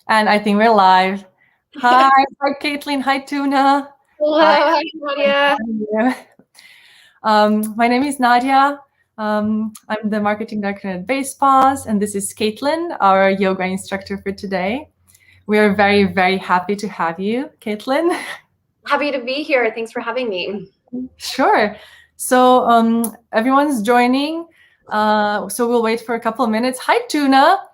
And I think we're live. Hi, Caitlin. Hi, Tuna. Hello, hi, Nadia. My name is Nadia. I'm the marketing director at Basepaws, and this is Caitlin, our yoga instructor for today. We are very, very happy to have you, Caitlin. Happy to be here. Thanks for having me. Sure. So everyone's joining. So we'll wait for a couple of minutes. Hi, Tuna.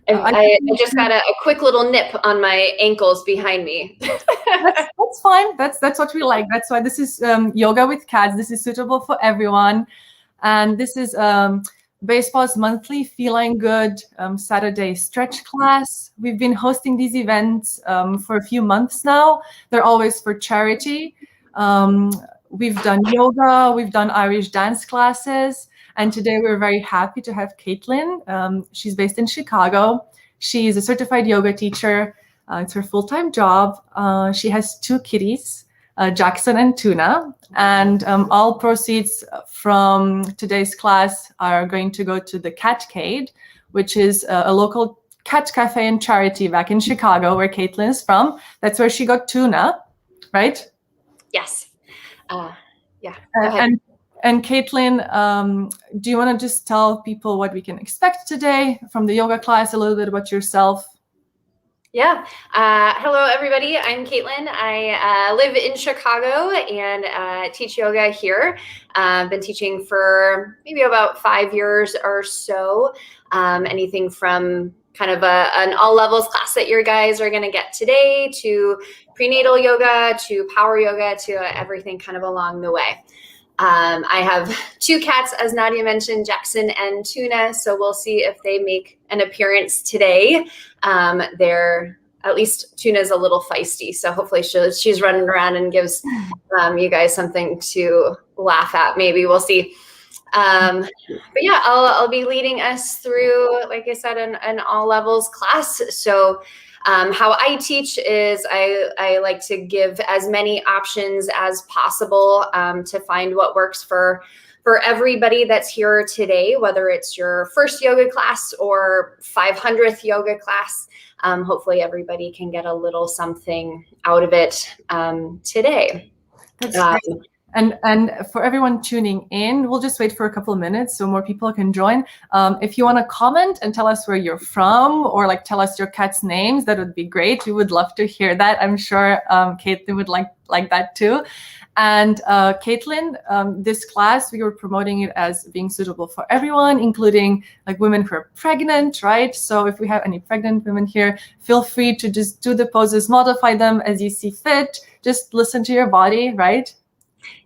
I just got a quick little nip on my ankles behind me. That's fine. That's what we like. That's why this is yoga with cats. This is suitable for everyone. And this is Basepaw's monthly Feline Good Saturday stretch class. We've been hosting these events for a few months now. They're always for charity. We've done yoga, we've done Irish dance classes, and today we're very happy to have Caitlin. She's based in Chicago. She is a certified yoga teacher. It's her full-time job. She has 2 kitties, Jackson and Tuna, and all proceeds from today's class are going to go to the Catcade, which is a local cat cafe and charity back in Chicago, where Caitlin is from. That's where she got Tuna, right? Yes. Yeah. And Caitlin, do you want to just tell people what we can expect today from the yoga class, a little bit about yourself? Yeah. Hello, everybody. I'm Caitlin. I live in Chicago and teach yoga here. I've been teaching for maybe about 5 years or so. Anything from kind of an all levels class that your guys are going to get today, to prenatal yoga, to power yoga, to everything kind of along the way. I have 2 cats, as Nadia mentioned, Jackson and Tuna. So we'll see if they make an appearance today. They're, at least Tuna's a little feisty. So hopefully she's running around and gives you guys something to laugh at. Maybe we'll see. But yeah, I'll be leading us through, like I said, an all levels class. So how I teach is I like to give as many options as possible to find what works for everybody that's here today, whether it's your first yoga class or 500th yoga class. Hopefully everybody can get a little something out of it today. That's great. And for everyone tuning in, we'll just wait for a couple of minutes so more people can join. If you want to comment and tell us where you're from, or like tell us your cat's names, that would be great. We would love to hear that. I'm sure Caitlin would like that too. And Caitlin, this class, we were promoting it as being suitable for everyone, including like women who are pregnant, right? So if we have any pregnant women here, feel free to just do the poses, modify them as you see fit. Just listen to your body, right?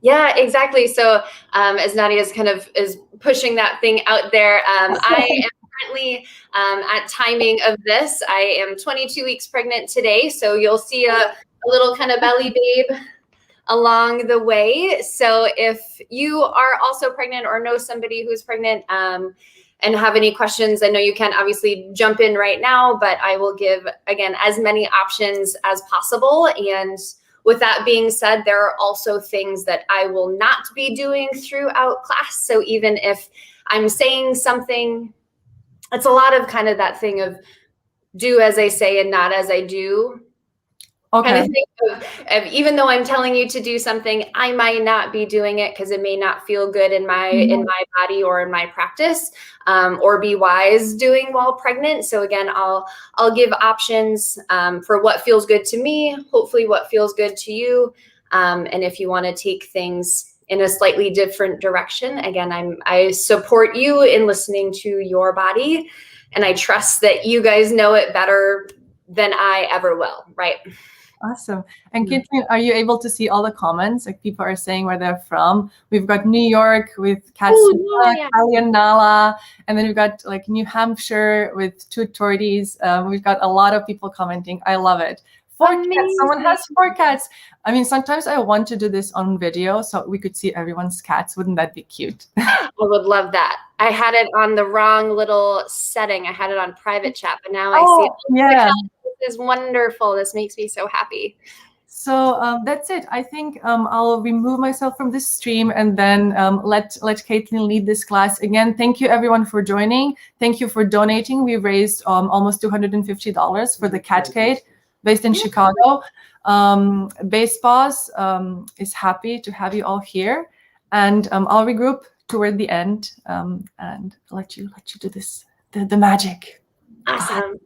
Yeah, exactly. So as Nadia is pushing that thing out there, I am currently at timing of this, I am 22 weeks pregnant today. So you'll see a little kind of belly babe along the way. So if you are also pregnant or know somebody who's pregnant and have any questions, I know you can obviously jump in right now, but I will give, again, as many options as possible. And with that being said, there are also things that I will not be doing throughout class. So even if I'm saying something, it's a lot of kind of that thing of do as I say and not as I do. Okay. Kind of thing of even though I'm telling you to do something, I might not be doing it because it may not feel good in my body or in my practice, or be wise doing while pregnant. So again, I'll give options for what feels good to me, hopefully what feels good to you. And if you want to take things in a slightly different direction, again, I support you in listening to your body, and I trust that you guys know it better than I ever will, right? Awesome. And Caitlin, are you able to see all the comments? Like people are saying where they're from. We've got New York with Katsuya, Kali and Nala, and then we've got like New Hampshire with 2 torties. We've got a lot of people commenting. I love it. 4 cats. Someone has 4 cats. I mean, sometimes I want to do this on video so we could see everyone's cats. Wouldn't that be cute? I would love that. I had it on the wrong little setting. I had it on private chat, but now I see it. Yeah. This is wonderful. This makes me so happy. So that's it. I think I'll remove myself from this stream and then let Caitlin lead this class. Again, thank you everyone for joining. Thank you for donating. We raised almost $250 for the Catcade based in Chicago. Basepaws is happy to have you all here, and I'll regroup toward the end and let you do this, the magic. Awesome.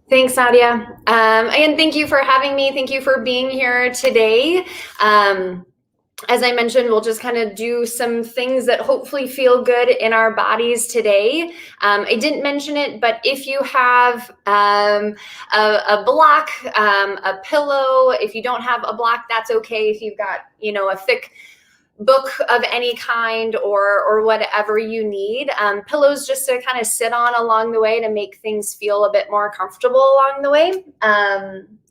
Thanks, Nadia. Again, thank you for having me. Thank you for being here today. As I mentioned, we'll just kind of do some things that hopefully feel good in our bodies today. I didn't mention it, but if you have a block, a pillow, if you don't have a block, that's okay. If you've got, a thick book of any kind or whatever you need, pillows just to kind of sit on along the way to make things feel a bit more comfortable along the way.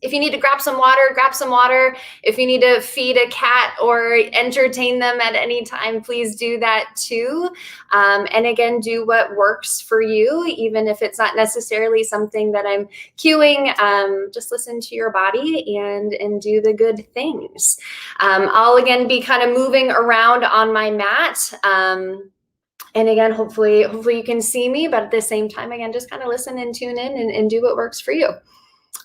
If you need to grab some water, grab some water. If you need to feed a cat or entertain them at any time, please do that too. And again, do what works for you, even if it's not necessarily something that I'm cueing. Just listen to your body and do the good things. I'll again be kind of moving around on my mat. And again, hopefully you can see me, but at the same time, again, just kind of listen and tune in and do what works for you.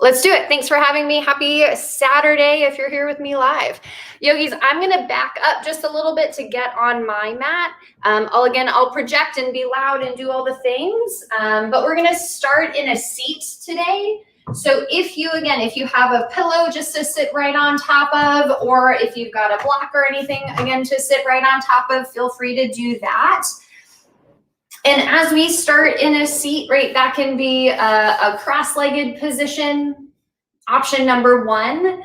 Let's do it. Thanks for having me. Happy Saturday if you're here with me live. Yogis, I'm going to back up just a little bit to get on my mat. I'll project and be loud and do all the things, but we're going to start in a seat today. So if you have a pillow just to sit right on top of, or if you've got a block or anything, again, to sit right on top of, feel free to do that. And as we start in a seat, right, that can be a cross-legged position, option number 1.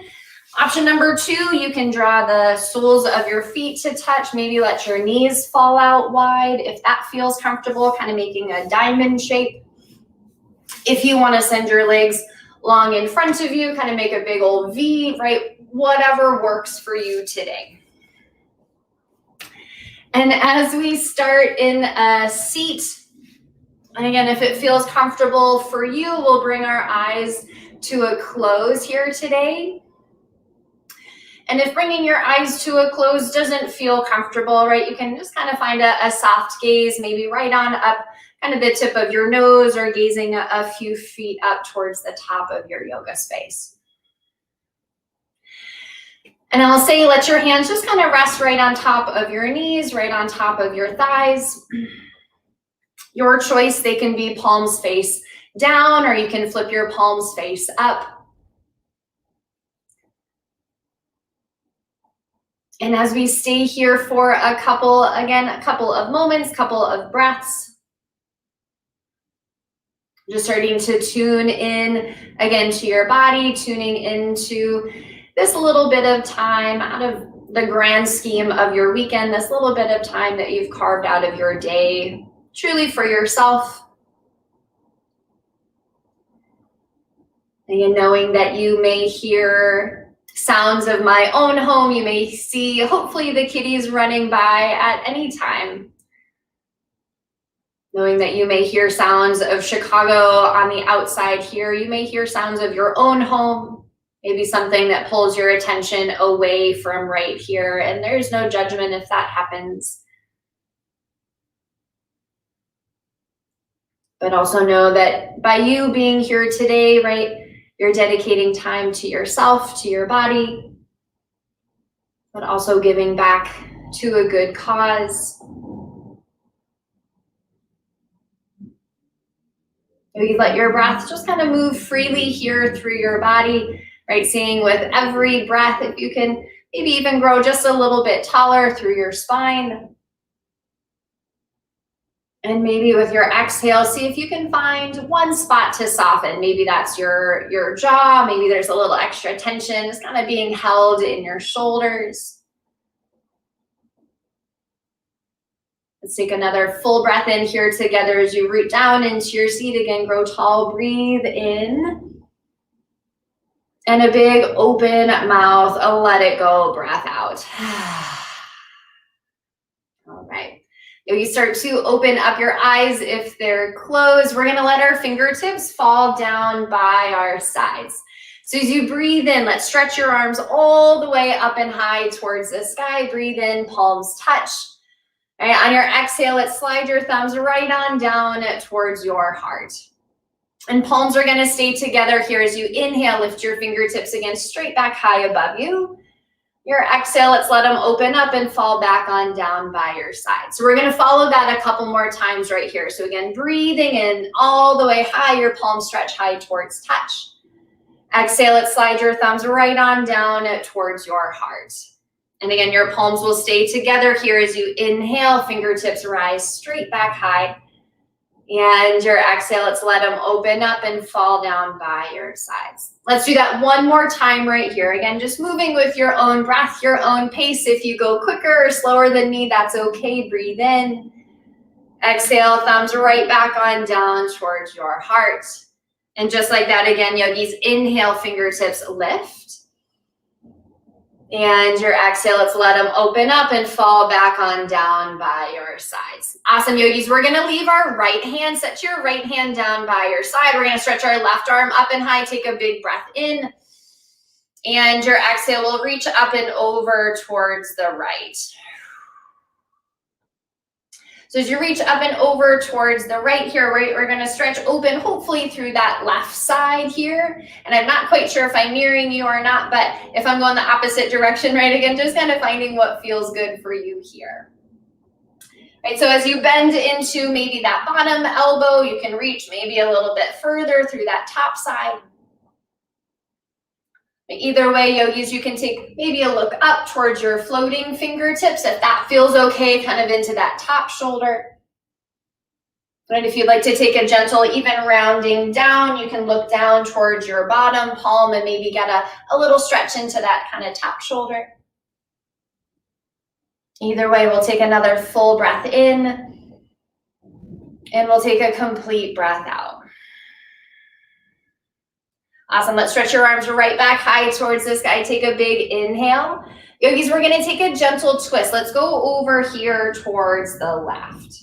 Option number 2, you can draw the soles of your feet to touch, maybe let your knees fall out wide. If that feels comfortable, kind of making a diamond shape. If you want to send your legs long in front of you, kind of make a big old V, right? Whatever works for you today. And as we start in a seat, and again, if it feels comfortable for you, we'll bring our eyes to a close here today. And if bringing your eyes to a close doesn't feel comfortable, right, you can just kind of find a soft gaze, maybe right on up, kind of the tip of your nose, or gazing a few feet up towards the top of your yoga space. And I'll say, let your hands just kind of rest right on top of your knees, right on top of your thighs. Your choice, they can be palms face down, or you can flip your palms face up. And as we stay here for a couple of moments, couple of breaths, just starting to tune in again to your body, tuning into this little bit of time out of the grand scheme of your weekend, this little bit of time that you've carved out of your day, truly for yourself. And knowing that you may hear sounds of my own home, you may see, hopefully, the kitties running by at any time. Knowing that you may hear sounds of Chicago on the outside here, you may hear sounds of your own home. Maybe something that pulls your attention away from right here, and there's no judgment if that happens. But also know that by you being here today, right, you're dedicating time to yourself, to your body, but also giving back to a good cause. Maybe let your breath just kind of move freely here through your body. Right, seeing with every breath, if you can maybe even grow just a little bit taller through your spine. And maybe with your exhale, see if you can find one spot to soften. Maybe that's your jaw, maybe there's a little extra tension, just kind of being held in your shoulders. Let's take another full breath in here together as you root down into your seat. Again, grow tall, breathe in. And a big open mouth, a let it go breath out. All right. If you start to open up your eyes if they're closed, we're going to let our fingertips fall down by our sides. So as you breathe in, let's stretch your arms all the way up and high towards the sky. Breathe in, palms touch. All right, on your exhale, let's slide your thumbs right on down towards your heart. And palms are gonna stay together here as you inhale, lift your fingertips again straight back high above you. Your exhale, let's let them open up and fall back on down by your side. So we're gonna follow that a couple more times right here. So again, breathing in all the way high, your palms stretch high towards touch. Exhale, let's slide your thumbs right on down towards your heart. And again, your palms will stay together here as you inhale, fingertips rise straight back high. And your exhale, let's let them open up and fall down by your sides. Let's do that one more time right here. Again, just moving with your own breath, your own pace. If you go quicker or slower than me, that's okay. Breathe in. Exhale, thumbs right back on down towards your heart. And just like that, again, yogis, inhale, fingertips lift. And your exhale, let's let them open up and fall back on down by your sides. Awesome, yogis. We're going to leave our right hand, set your right hand down by your side. We're going to stretch our left arm up and high. Take a big breath in. And your exhale will reach up and over towards the right. So as you reach up and over towards the right here, we're going to stretch open, hopefully through that left side here. And I'm not quite sure if I'm mirroring you or not, but if I'm going the opposite direction, right, again, just kind of finding what feels good for you here. Right, so as you bend into maybe that bottom elbow, you can reach maybe a little bit further through that top side. Either way, yogis, you can take maybe a look up towards your floating fingertips if that feels okay, kind of into that top shoulder. And if you'd like to take a gentle, even rounding down, you can look down towards your bottom palm and maybe get a little stretch into that kind of top shoulder. Either way, we'll take another full breath in and we'll take a complete breath out. Awesome, let's stretch your arms right back high towards the sky. Take a big inhale. Yogis, we're gonna take a gentle twist. Let's go over here towards the left.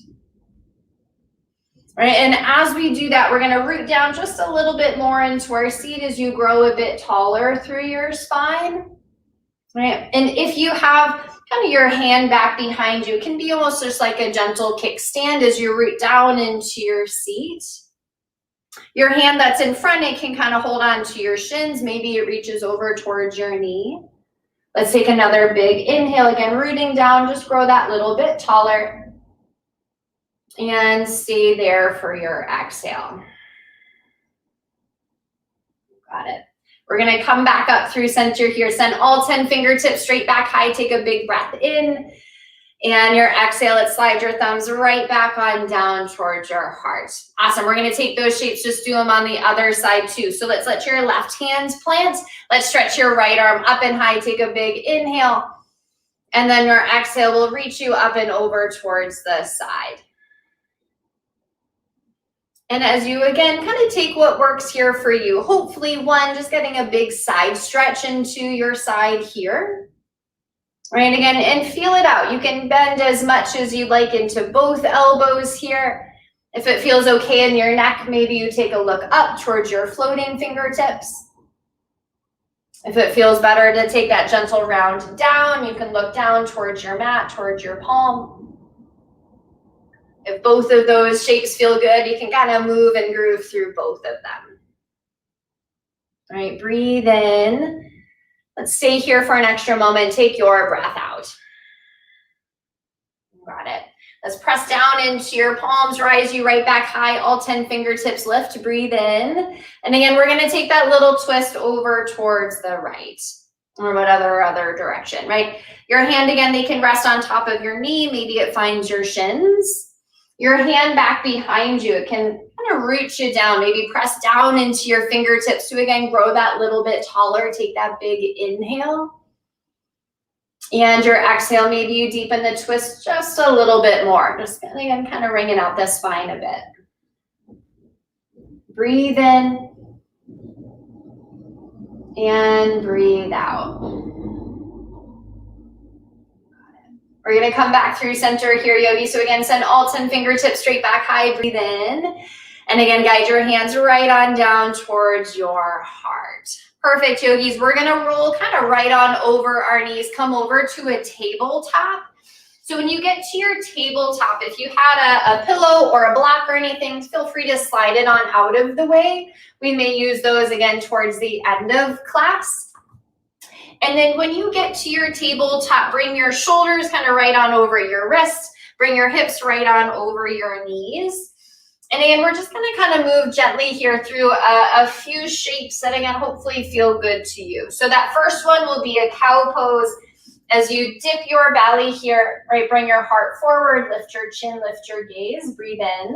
All right, and as we do that, we're gonna root down just a little bit more into our seat as you grow a bit taller through your spine. All right, and if you have kind of your hand back behind you, it can be almost just like a gentle kickstand as you root down into your seat. Your hand that's in front, it can kind of hold on to your shins. Maybe it reaches over towards your knee. Let's take another big inhale. Again, rooting down, just grow that little bit taller. And stay there for your exhale. Got it. We're going to come back up through center here. Send all 10 fingertips straight back high. Take a big breath in. And your exhale, let's slide your thumbs right back on down towards your heart. Awesome. We're going to take those shapes, just do them on the other side too. So let's let your left hand plant. Let's stretch your right arm up and high. Take a big inhale. And then your exhale will reach you up and over towards the side. And as you, again, kind of take what works here for you. Hopefully, one, just getting a big side stretch into your side here. Right, again, and feel it out. You can bend as much as you'd like into both elbows here. If it feels okay in your neck, maybe you take a look up towards your floating fingertips. If it feels better to take that gentle round down, you can look down towards your mat, towards your palm. If both of those shapes feel good, you can kind of move and groove through both of them. All right, breathe in. Let's stay here for an extra moment. Take your breath out. Got it. Let's press down into your palms, rise you right back high. All 10 fingertips lift, breathe in. And again, we're going to take that little twist over towards the right or whatever other direction, right? Your hand, again, they can rest on top of your knee. Maybe it finds your shins. Your hand back behind you, it can kind of reach you down, maybe press down into your fingertips to, again, grow that little bit taller. Take that big inhale. And your exhale, maybe you deepen the twist just a little bit more. Just, again, kind of wringing out the spine a bit. Breathe in. And breathe out. We're going to come back through center here, yogi. So again, send all 10 fingertips straight back high. Breathe in. And again, guide your hands right on down towards your heart. Perfect, yogis. We're gonna roll kind of right on over our knees, come over to a tabletop. So when you get to your tabletop, if you had a pillow or a block or anything, feel free to slide it on out of the way. We may use those again towards the end of class. And then when you get to your tabletop, bring your shoulders kind of right on over your wrists, bring your hips right on over your knees. And again, we're just gonna kind of move gently here through a few shapes that again, hopefully feel good to you. So that first one will be a cow pose. As you dip your belly here, right, bring your heart forward, lift your chin, lift your gaze, breathe in.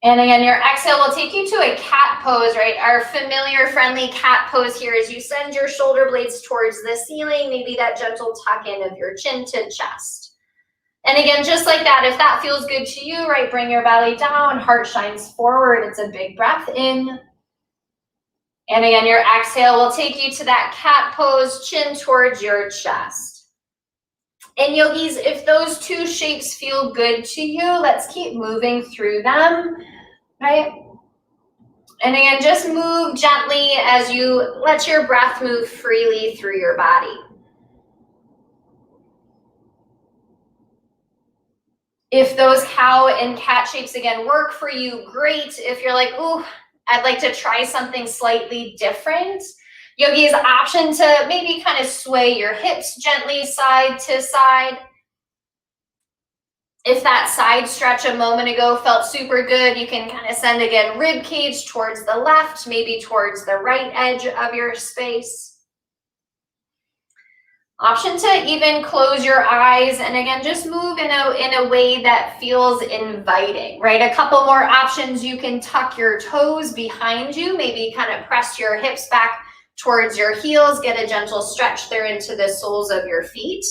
And again, your exhale will take you to a cat pose, right? Our familiar, friendly cat pose here as you send your shoulder blades towards the ceiling, maybe that gentle tuck in of your chin to chest. And again, just like that, if that feels good to you, right, bring your belly down, heart shines forward. It's a big breath in. And again, your exhale will take you to that cat pose, chin towards your chest. And yogis, if those two shapes feel good to you, let's keep moving through them, right? And again, just move gently as you let your breath move freely through your body. If those cow and cat shapes again work for you, great. If you're like, ooh, I'd like to try something slightly different, yogi's option to maybe kind of sway your hips gently side to side. If that side stretch a moment ago felt super good, you can kind of send again rib cage towards the left, maybe towards the right edge of your space. Option to even close your eyes and again, just move in a way that feels inviting, right? A couple more options. You can tuck your toes behind you, maybe kind of press your hips back towards your heels, get a gentle stretch there into the soles of your feet.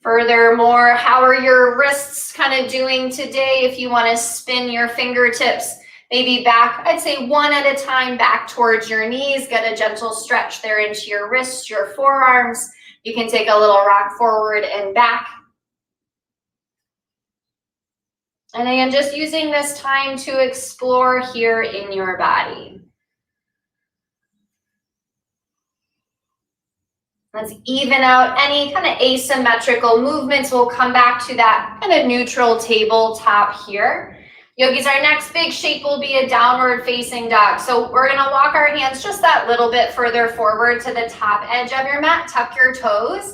Furthermore, how are your wrists kind of doing today? If you want to spin your fingertips maybe back, I'd say one at a time back towards your knees. Get a gentle stretch there into your wrists, your forearms. You can take a little rock forward and back. And again, just using this time to explore here in your body. Let's even out any kind of asymmetrical movements. We'll come back to that kind of neutral tabletop here. Yogis, our next big shape will be a downward facing dog. So we're gonna walk our hands just that little bit further forward to the top edge of your mat, tuck your toes,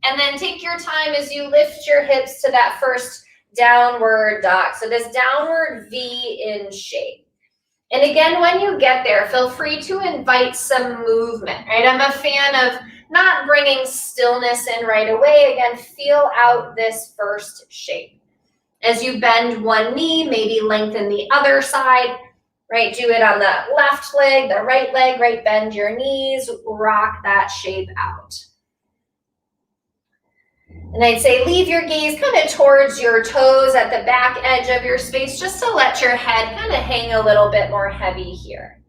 and then take your time as you lift your hips to that first downward dog. So this downward V in shape. And again, when you get there, feel free to invite some movement, right? I'm a fan of not bringing stillness in right away. Again, feel out this first shape. As you bend one knee, maybe lengthen the other side, right? Do it on the left leg, the right leg, right? Bend your knees, rock that shape out. And I'd say leave your gaze kind of towards your toes at the back edge of your space, just to let your head kind of hang a little bit more heavy here.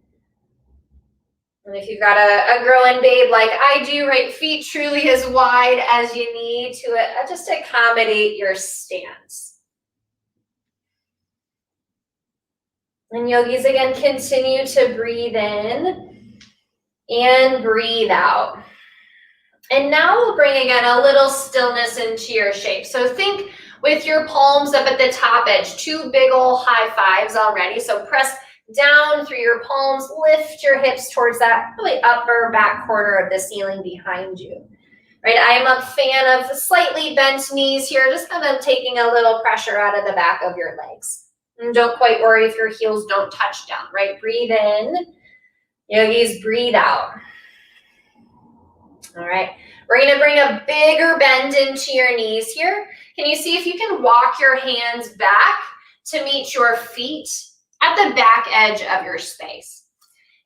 And if you've got a growing babe like I do, right, feet truly as wide as you need to just accommodate your stance. And yogis, again, continue to breathe in and breathe out. And now we'll bring again a little stillness into your shape. So think with your palms up at the top edge, two big ol' high fives already. So press down through your palms, lift your hips towards that really upper back corner of the ceiling behind you. Right, I am a fan of slightly bent knees here, just kind of taking a little pressure out of the back of your legs. And don't quite worry if your heels don't touch down, right? Breathe in, yogis, breathe out. All right, we're gonna bring a bigger bend into your knees here. Can you see if you can walk your hands back to meet your feet at the back edge of your space?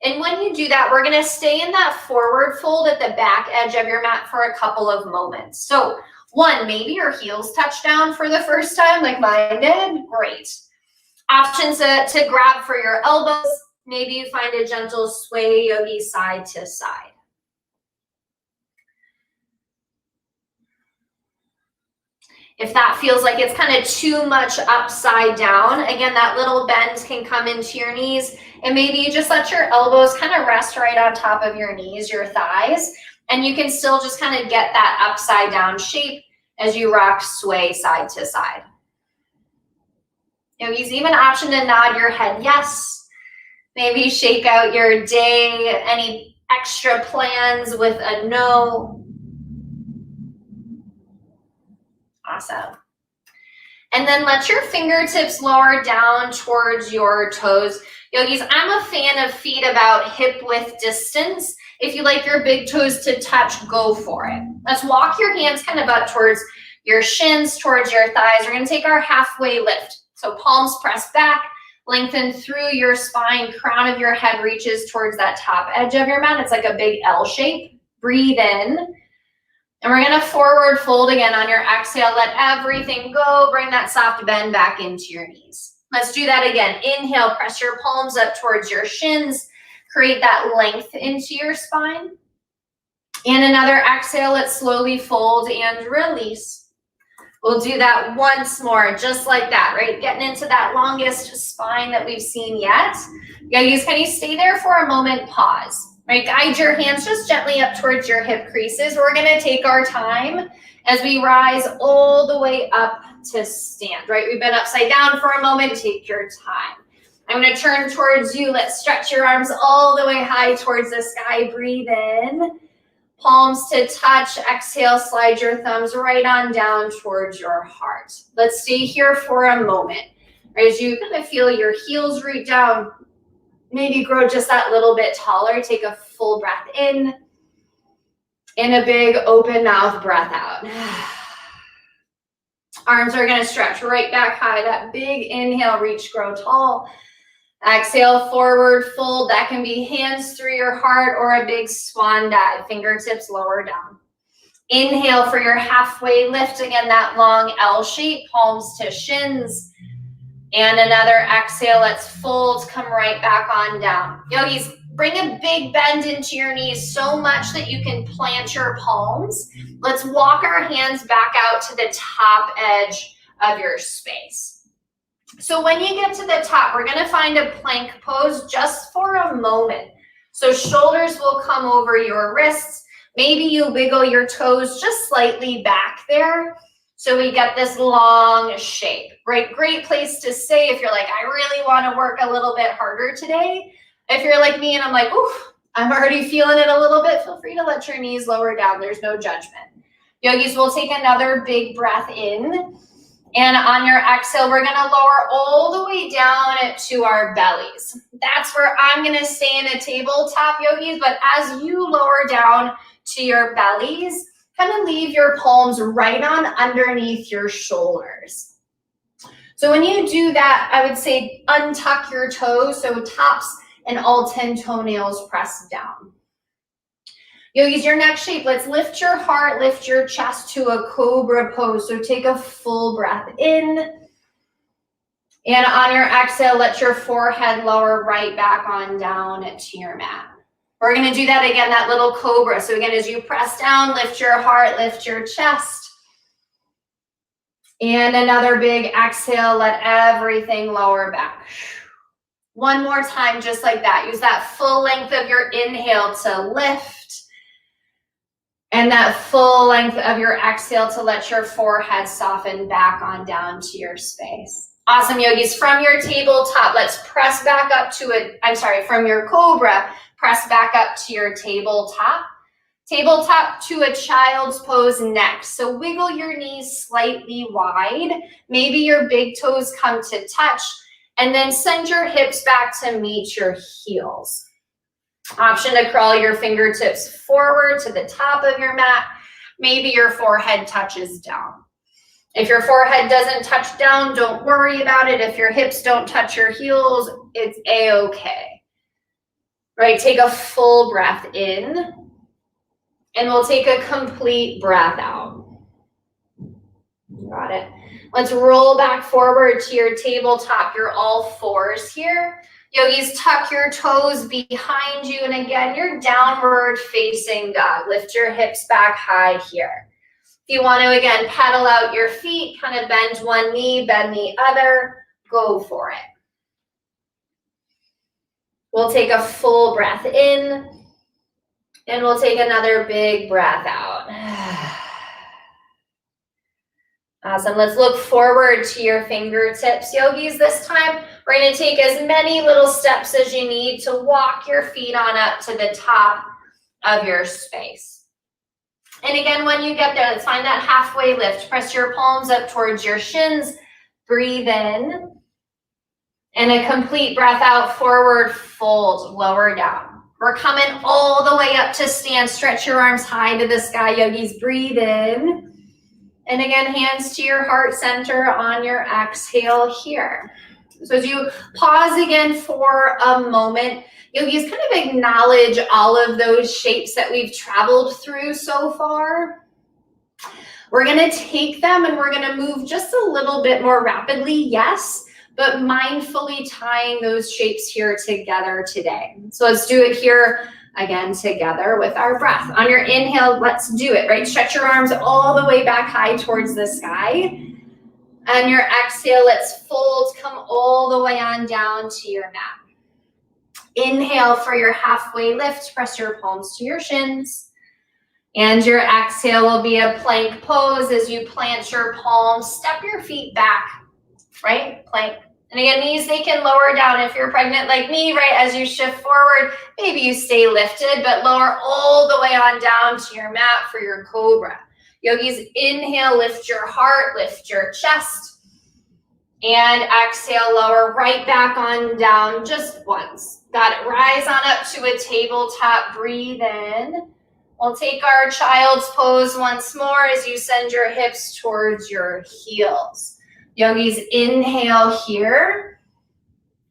And when you do that, we're gonna stay in that forward fold at the back edge of your mat for a couple of moments. So one, maybe your heels touch down for the first time like mine did, great. Options to grab for your elbows. Maybe you find a gentle sway yogi side to side. If that feels like it's kind of too much upside down, again, that little bend can come into your knees, and maybe you just let your elbows kind of rest right on top of your knees, your thighs, and you can still just kind of get that upside down shape as you rock, sway side to side. Yogis, even option to nod your head yes. Maybe shake out your day, any extra plans with a no. Awesome. And then let your fingertips lower down towards your toes. Yogis, I'm a fan of feet about hip width distance. If you like your big toes to touch, go for it. Let's walk your hands kind of up towards your shins, towards your thighs. We're going to take our halfway lift. So palms press back, lengthen through your spine, crown of your head reaches towards that top edge of your mat. It's like a big L shape. Breathe in. And we're going to forward fold again on your exhale. Let everything go. Bring that soft bend back into your knees. Let's do that again. Inhale, press your palms up towards your shins. Create that length into your spine. And another exhale. Let's slowly fold and release. We'll do that once more, just like that, right? Getting into that longest spine that we've seen yet. Yogis, can you stay there for a moment? Pause. Right, guide your hands just gently up towards your hip creases. We're gonna take our time as we rise all the way up to stand, right? We've been upside down for a moment, take your time. I'm gonna turn towards you. Let's stretch your arms all the way high towards the sky. Breathe in, palms to touch. Exhale, slide your thumbs right on down towards your heart. Let's stay here for a moment. Right, as you kind of feel your heels root down, maybe grow just that little bit taller. Take a full breath in and a big open mouth breath out. Arms are going to stretch right back high. That big inhale, reach, grow tall. Exhale, forward fold. That can be hands through your heart or a big swan dive. Fingertips lower down. Inhale for your halfway lift. Again, that long L shape, palms to shins. And another exhale, let's fold, come right back on down. Yogis, bring a big bend into your knees so much that you can plant your palms. Let's walk our hands back out to the top edge of your space. So when you get to the top, we're gonna find a plank pose just for a moment. So shoulders will come over your wrists. Maybe you wiggle your toes just slightly back there. So we get this long shape, right? Great place to stay if you're like, I really want to work a little bit harder today. If you're like me and I'm like, oof, I'm already feeling it a little bit, feel free to let your knees lower down. There's no judgment. Yogis, we'll take another big breath in. And on your exhale, we're going to lower all the way down to our bellies. That's where I'm going to stay in a tabletop, yogis. But as you lower down to your bellies, kind of leave your palms right on underneath your shoulders. So when you do that, I would say untuck your toes, so tops and all 10 toenails press down. Yogis, your next shape, let's lift your heart, lift your chest to a cobra pose. So take a full breath in. And on your exhale, let your forehead lower right back on down to your mat. We're going to do that again, that little cobra. So again, as you press down, lift your heart, lift your chest. And another big exhale, let everything lower back. One more time, just like that. Use that full length of your inhale to lift. And that full length of your exhale to let your forehead soften back on down to your space. Awesome, yogis. From your tabletop, let's press back up to it. From your cobra, press back up to your tabletop. Tabletop to a child's pose next. So wiggle your knees slightly wide. Maybe your big toes come to touch. And then send your hips back to meet your heels. Option to crawl your fingertips forward to the top of your mat. Maybe your forehead touches down. If your forehead doesn't touch down, don't worry about it. If your hips don't touch your heels, it's a-okay. Right, take a full breath in, and we'll take a complete breath out. Got it. Let's roll back forward to your tabletop. You're all fours here. Yogis, tuck your toes behind you. And again, you're downward facing dog. Lift your hips back high here. If you want to, again, pedal out your feet, kind of bend one knee, bend the other, go for it. We'll take a full breath in, and we'll take another big breath out. Awesome. Let's look forward to your fingertips, yogis. This time, we're going to take as many little steps as you need to walk your feet on up to the top of your space. And again, when you get there, let's find that halfway lift. Press your palms up towards your shins. Breathe in. And a complete breath out, forward fold, lower down. We're coming all the way up to stand. Stretch your arms high to the sky, yogis. Breathe in. And again, hands to your heart center on your exhale here. So as you pause again for a moment, yogis, kind of acknowledge all of those shapes that we've traveled through so far. We're going to take them and we're going to move just a little bit more rapidly, yes, but mindfully tying those shapes here together today. So let's do it here again together with our breath. On your inhale, let's do it, right? Stretch your arms all the way back high towards the sky. On your exhale, let's fold, come all the way on down to your mat. Inhale for your halfway lift, press your palms to your shins. And your exhale will be a plank pose as you plant your palms, step your feet back, right? Plank. And again, knees, they can lower down if you're pregnant like me, right? As you shift forward, maybe you stay lifted, but lower all the way on down to your mat for your cobra. Yogis, inhale, lift your heart, lift your chest. And exhale, lower right back on down just once. Got it. Rise on up to a tabletop. Breathe in. We'll take our child's pose once more as you send your hips towards your heels. Yogis, inhale here,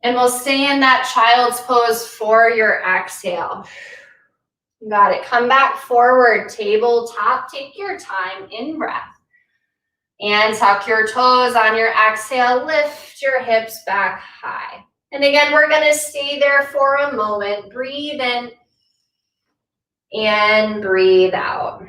and we'll stay in that child's pose for your exhale. Got it. Come back forward, tabletop. Take your time, in breath. And tuck your toes on your exhale. Lift your hips back high. And again, we're going to stay there for a moment. Breathe in and breathe out.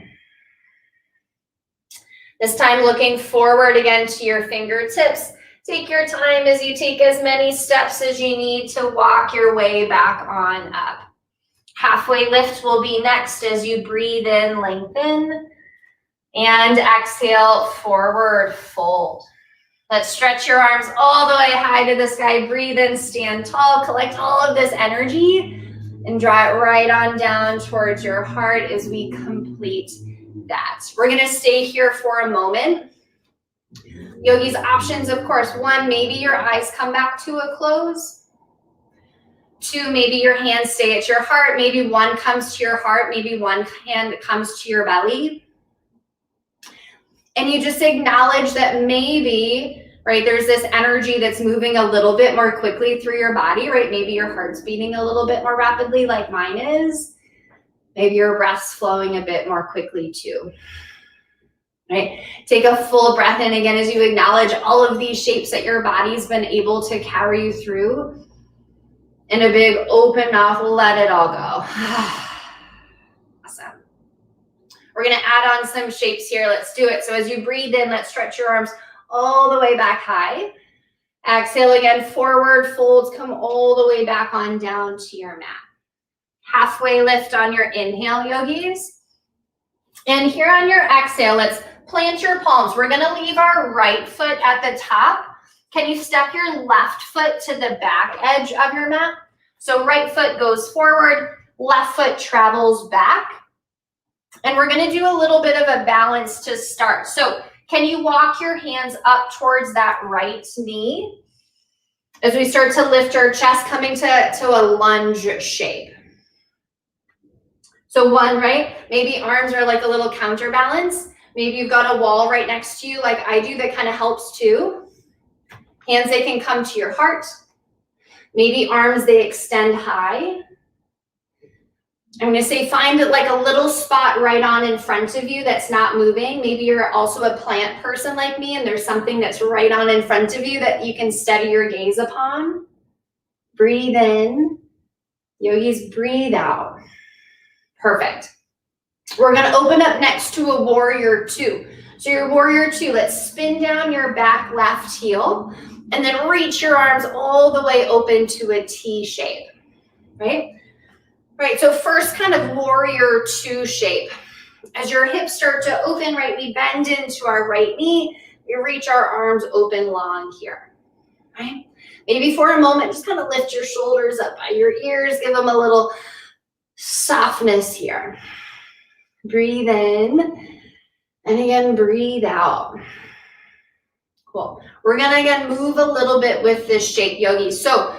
This time looking forward again to your fingertips. Take your time as you take as many steps as you need to walk your way back on up. Halfway lift will be next as you breathe in, lengthen, and exhale, forward fold. Let's stretch your arms all the way high to the sky. Breathe in, stand tall, collect all of this energy, and draw it right on down towards your heart as we complete that. We're going to stay here for a moment. Yogis, options, of course. One, maybe your eyes come back to a close. Two, maybe your hands stay at your heart. Maybe one comes to your heart. Maybe one hand comes to your belly. And you just acknowledge that maybe, right, there's this energy that's moving a little bit more quickly through your body, right? Maybe your heart's beating a little bit more rapidly like mine is. Maybe your breath's flowing a bit more quickly too, right? Take a full breath in again as you acknowledge all of these shapes that your body's been able to carry you through. And a big open mouth, let it all go. Awesome. We're going to add on some shapes here. Let's do it. So as you breathe in, let's stretch your arms all the way back high. Exhale again, forward folds, come all the way back on down to your mat. Halfway lift on your inhale, yogis. And here on your exhale, let's plant your palms. We're going to leave our right foot at the top. Can you step your left foot to the back edge of your mat? So right foot goes forward, left foot travels back. And we're going to do a little bit of a balance to start. So can you walk your hands up towards that right knee as we start to lift our chest, coming to a lunge shape? So one, right? Maybe arms are like a little counterbalance. Maybe you've got a wall right next to you like I do that kind of helps too. Hands, they can come to your heart. Maybe arms, they extend high. I'm going to say find like a little spot right on in front of you that's not moving. Maybe you're also a plant person like me and there's something that's right on in front of you that you can steady your gaze upon. Breathe in. Yogis, breathe out. Perfect. We're gonna open up next to a warrior two. So your warrior two, let's spin down your back left heel and then reach your arms all the way open to a T shape, right? Right, so first kind of warrior two shape. As your hips start to open, right, we bend into our right knee, we reach our arms open long here, right? Maybe for a moment, just kind of lift your shoulders up by your ears, give them a little softness here. Breathe in, and again, breathe out. Cool. We're gonna, again, move a little bit with this shape, yogis. So,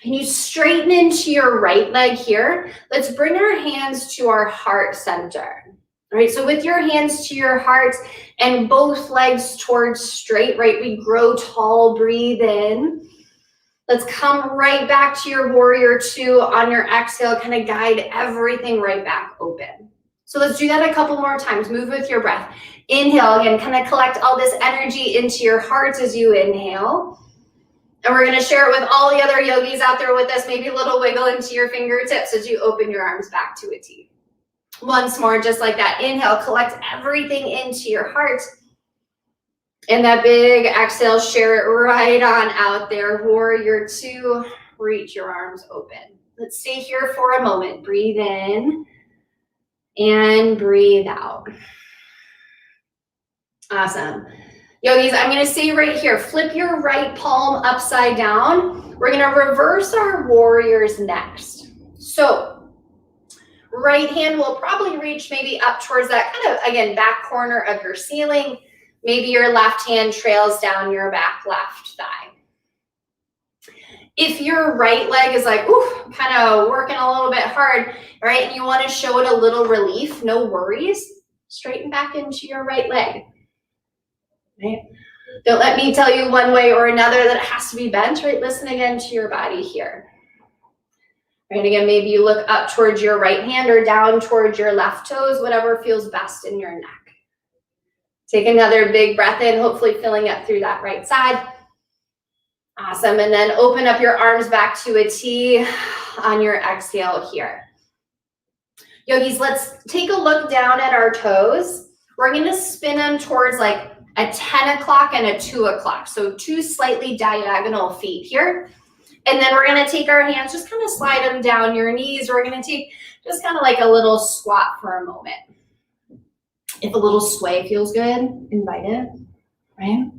can you straighten into your right leg here? Let's bring our hands to our heart center. All right, so with your hands to your heart and both legs towards straight, right? We grow tall, breathe in. Let's come right back to your warrior two on your exhale, kind of guide everything right back open. So let's do that a couple more times. Move with your breath. Inhale, again, kind of collect all this energy into your heart as you inhale. And we're gonna share it with all the other yogis out there with us. Maybe a little wiggle into your fingertips as you open your arms back to a T. Once more, just like that. Inhale, collect everything into your heart. And that big exhale, share it right on out there. Warrior two, reach your arms open. Let's stay here for a moment. Breathe in and breathe out. Awesome. Yogis, I'm gonna say right here, flip your right palm upside down. We're gonna reverse our warriors next. So, right hand will probably reach maybe up towards that kind of, again, back corner of your ceiling. Maybe your left hand trails down your back left thigh. If your right leg is like, ooh, kind of working a little bit hard, right, and you wanna show it a little relief, no worries, straighten back into your right leg. Right? Don't let me tell you one way or another that it has to be bent, right? Listen again to your body here. Right, again, maybe you look up towards your right hand or down towards your left toes, whatever feels best in your neck. Take another big breath in, hopefully filling up through that right side. Awesome, and then open up your arms back to a T on your exhale here. Yogis, let's take a look down at our toes. We're gonna spin them towards like a 10 o'clock and a 2 o'clock. So two slightly diagonal feet here. And then we're gonna take our hands, just kind of slide them down your knees. We're gonna take just kind of like a little squat for a moment. If a little sway feels good, invite it, right?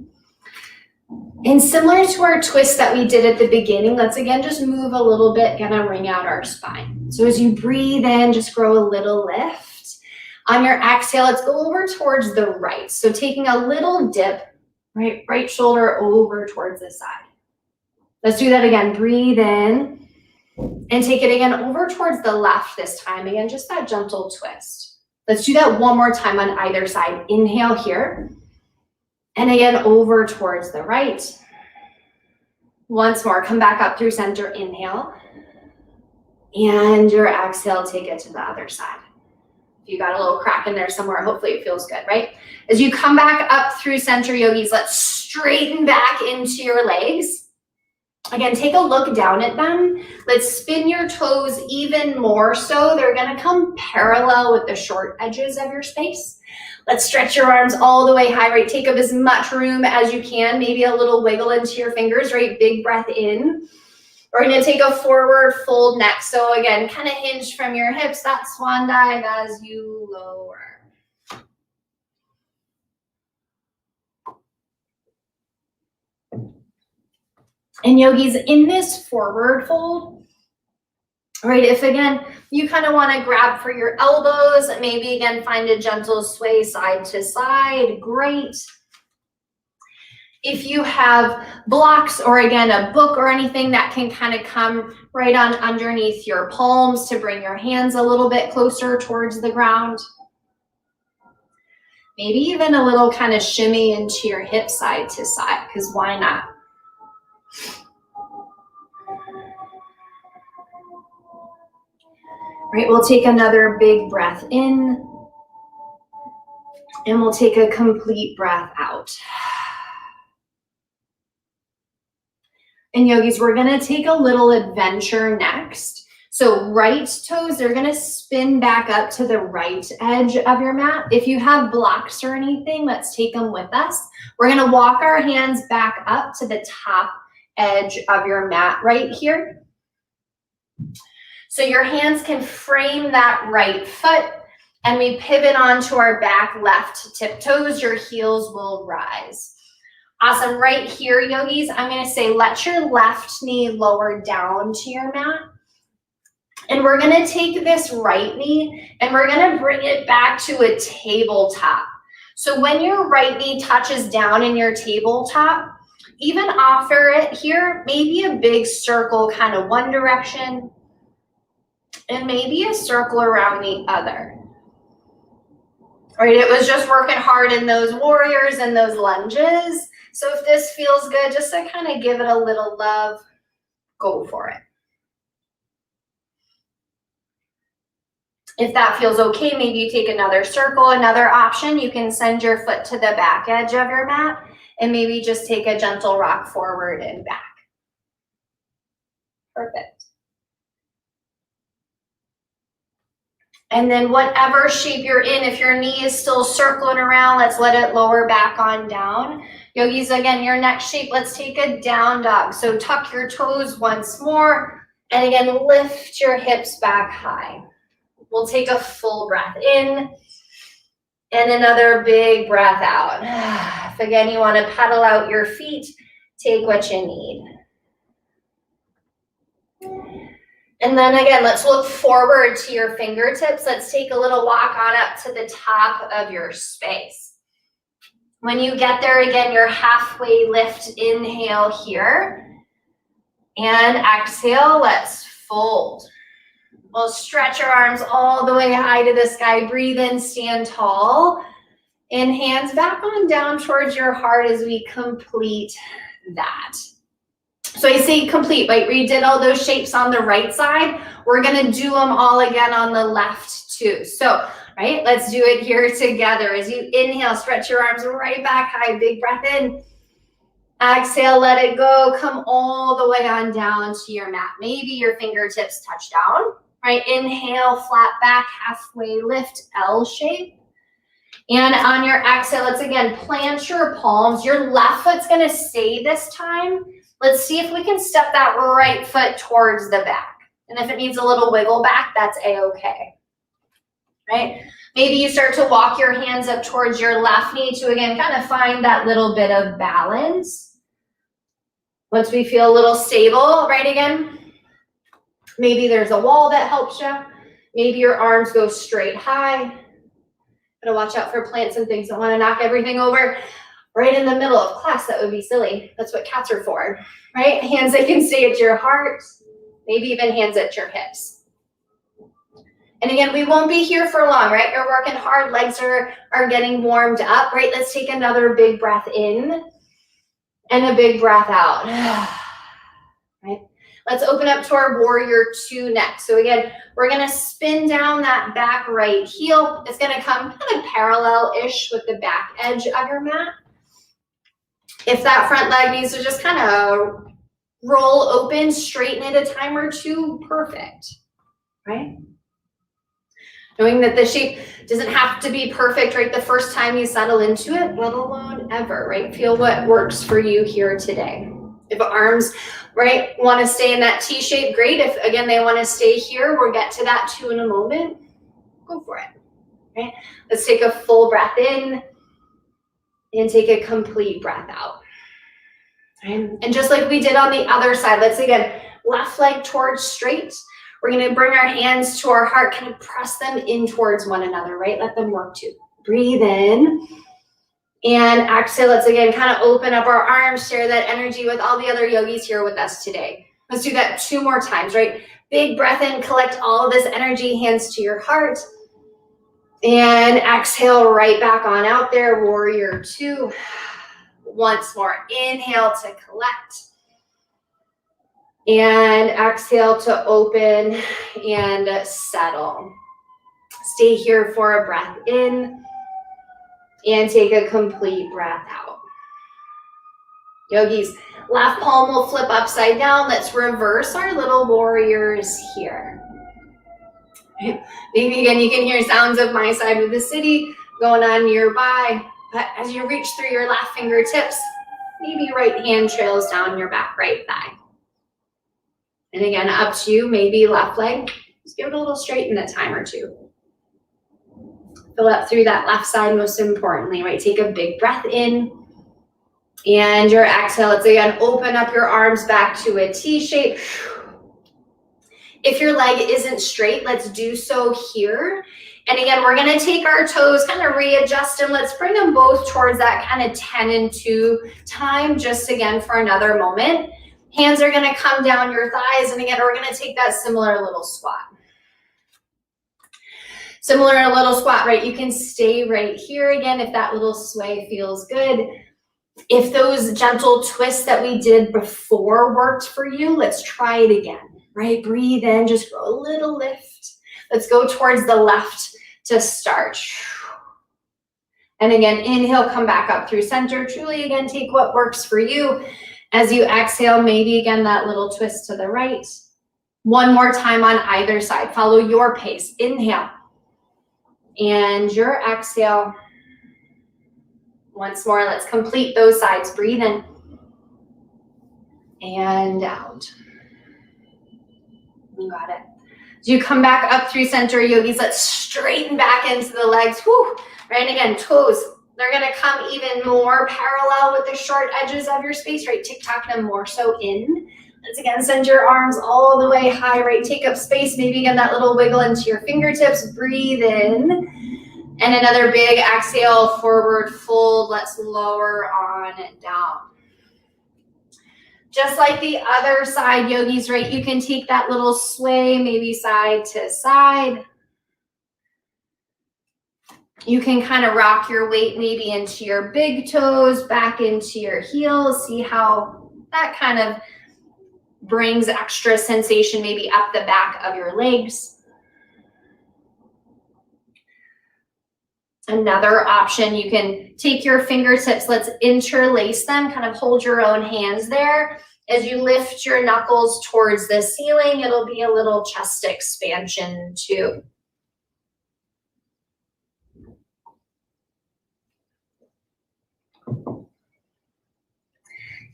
And similar to our twist that we did at the beginning, let's again just move a little bit, gonna wring out our spine. So as you breathe in, just grow a little lift. On your exhale, let's go over towards the right. So taking a little dip, right shoulder over towards the side. Let's do that again. Breathe in and take it again over towards the left this time. Again, just that gentle twist. Let's do that one more time on either side. Inhale here. And again, over towards the right. Once more, come back up through center. Inhale. And your exhale, take it to the other side. If you got a little crack in there somewhere, hopefully it feels good, right? As you come back up through center, yogis, let's straighten back into your legs. Again, take a look down at them. Let's spin your toes even more so. They're gonna come parallel with the short edges of your space. Let's stretch your arms all the way high, right? Take up as much room as you can. Maybe a little wiggle into your fingers, right? Big breath in. We're gonna take a forward fold next. So again, kind of hinge from your hips, that swan dive as you lower. And yogis, in this forward fold, right, if again, you kind of wanna grab for your elbows, maybe again, find a gentle sway side to side, great. If you have blocks or again, a book or anything that can kind of come right on underneath your palms to bring your hands a little bit closer towards the ground. Maybe even a little kind of shimmy into your hip side to side, because why not? Right, we'll take another big breath in and we'll take a complete breath out. And yogis, we're gonna take a little adventure next. So right toes, they're gonna spin back up to the right edge of your mat. If you have blocks or anything, let's take them with us. We're gonna walk our hands back up to the top edge of your mat right here. So your hands can frame that right foot, and we pivot onto our back left tiptoes. Your heels will rise. Awesome. Right here, yogis, I'm going to say let your left knee lower down to your mat. And we're going to take this right knee and we're going to bring it back to a tabletop. So when your right knee touches down in your tabletop, even offer it here, maybe a big circle kind of one direction, and maybe a circle around the other. All right, it was just working hard in those warriors and those lunges. So if this feels good, just to kind of give it a little love, go for it. If that feels okay, maybe you take another circle. Another option, you can send your foot to the back edge of your mat and maybe just take a gentle rock forward and back. Perfect. And then whatever shape you're in, if your knee is still circling around, let's let it lower back on down. Yogis, again, your next shape, let's take a down dog. So tuck your toes once more. And again, lift your hips back high. We'll take a full breath in and another big breath out. If again, you want to pedal out your feet, take what you need. And then again, let's look forward to your fingertips. Let's take a little walk on up to the top of your space. When you get there, again, your halfway lift, inhale here. And exhale, let's fold. We'll stretch your arms all the way high to the sky. Breathe in, stand tall. And hands back on down towards your heart as we complete that. So I say complete, right? We did all those shapes on the right side. We're gonna do them all again on the left too. So, right, let's do it here together. As you inhale, stretch your arms right back high, big breath in. Exhale, let it go. Come all the way on down to your mat. Maybe your fingertips touch down, right? Inhale, flat back, halfway lift, L shape. And on your exhale, let's again plant your palms. Your left foot's gonna stay this time. Let's see if we can step that right foot towards the back. And if it needs a little wiggle back, that's a-okay, right? Maybe you start to walk your hands up towards your left knee to, again, kind of find that little bit of balance. Once we feel a little stable, right, again, maybe there's a wall that helps you. Maybe your arms go straight high. Gotta watch out for plants and things. Don't want to knock everything over. Right in the middle of class, that would be silly. That's what cats are for, right? Hands that can stay at your heart, maybe even hands at your hips. And again, we won't be here for long, right? You're working hard, legs are getting warmed up, right? Let's take another big breath in and a big breath out, right? Let's open up to our warrior two next. So again, we're gonna spin down that back right heel. It's gonna come kind of parallel-ish with the back edge of your mat. If that front leg needs to just kind of roll open, straighten it a time or two, perfect, right? Knowing that the shape doesn't have to be perfect, right, the first time you settle into it, let alone ever, right? Feel what works for you here today. If arms, right, want to stay in that T shape, great. If, again, they want to stay here, we'll get to that too in a moment. Go for it, right? Let's take a full breath in and take a complete breath out. Right? And just like we did on the other side, let's again, left leg towards straight. We're going to bring our hands to our heart, kind of press them in towards one another, right? Let them work too. Breathe in and exhale. Let's again kind of open up our arms, share that energy with all the other yogis here with us today. Let's do that 2 more times, right? Big breath in, collect all of this energy, hands to your heart. And exhale right back on out there, warrior two. Once more, inhale to collect. And exhale to open and settle. Stay here for a breath in and take a complete breath out. Yogis, Left palm will flip upside down. Let's reverse our little warriors here. Maybe again, you can hear sounds of my side of the city going on nearby. But as you reach through your left fingertips, maybe right hand trails down your back right thigh. And again, up to you, maybe left leg. Just give it a little straighten a time or two. Fill up through that left side most importantly, right? Take a big breath in. And your exhale, let's again open up your arms back to a T shape. If your leg isn't straight, let's do so here. And again, we're gonna take our toes, kind of readjust them. Let's bring them both towards that kind of 10 and 2 time, just again for another moment. Hands are gonna come down your thighs. And again, we're gonna take that similar little squat. Similar to a little squat, right? You can stay right here again if that little sway feels good. If those gentle twists that we did before worked for you, let's try it again, right? Breathe in, just go a little lift. Let's go towards the left to start. And again, inhale, come back up through center. Truly, again, take what works for you. As you exhale, maybe again, that little twist to the right. One more time on either side. Follow your pace. Inhale. And your exhale. Once more, let's complete those sides. Breathe in. And out. You got it. As you come back up through center, yogis, let's straighten back into the legs. Whew. Right, again, toes, they're gonna come even more parallel with the short edges of your space, right? Tick-tock them more so in. Let's again send your arms all the way high, right? Take up space, maybe again that little wiggle into your fingertips. Breathe in. And another big exhale, forward fold. Let's lower on down. Just like the other side, yogis, right? You can take that little sway, maybe side to side. You can kind of rock your weight maybe into your big toes, back into your heels. See how that kind of brings extra sensation maybe up the back of your legs. Another option, you can take your fingertips, let's interlace them, kind of hold your own hands there. As you lift your knuckles towards the ceiling, it'll be a little chest expansion too.